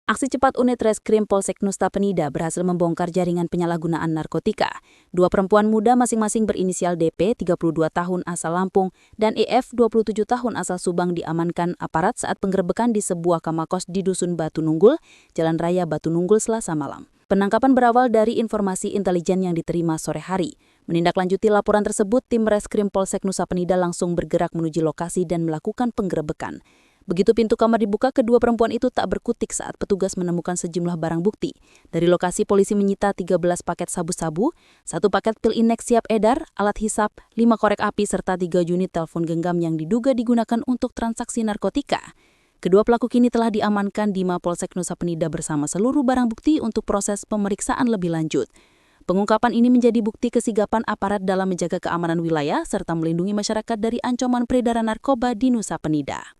Aksi cepat unit Reskrim Polsek Nusa Penida berhasil membongkar jaringan penyalahgunaan narkotika. Dua perempuan muda masing-masing berinisial DP, 32 tahun asal Lampung, dan EF, 27 tahun asal Subang diamankan aparat saat penggerebekan di sebuah kamar kos di Dusun Batu Nunggul, Jalan Raya Batu Nunggul, Selasa malam. Penangkapan berawal dari informasi intelijen yang diterima sore hari. Menindaklanjuti laporan tersebut, tim Reskrim Polsek Nusa Penida langsung bergerak menuju lokasi dan melakukan penggerebekan. Begitu pintu kamar dibuka, kedua perempuan itu tak berkutik saat petugas menemukan sejumlah barang bukti. Dari lokasi, polisi menyita 13 paket sabu-sabu, 1 paket pil Inex siap edar, alat hisap, 5 korek api, serta 3 unit telepon genggam yang diduga digunakan untuk transaksi narkotika. Kedua pelaku kini telah diamankan di Mapolsek Nusa Penida bersama seluruh barang bukti untuk proses pemeriksaan lebih lanjut. Pengungkapan ini menjadi bukti kesigapan aparat dalam menjaga keamanan wilayah serta melindungi masyarakat dari ancaman peredaran narkoba di Nusa Penida.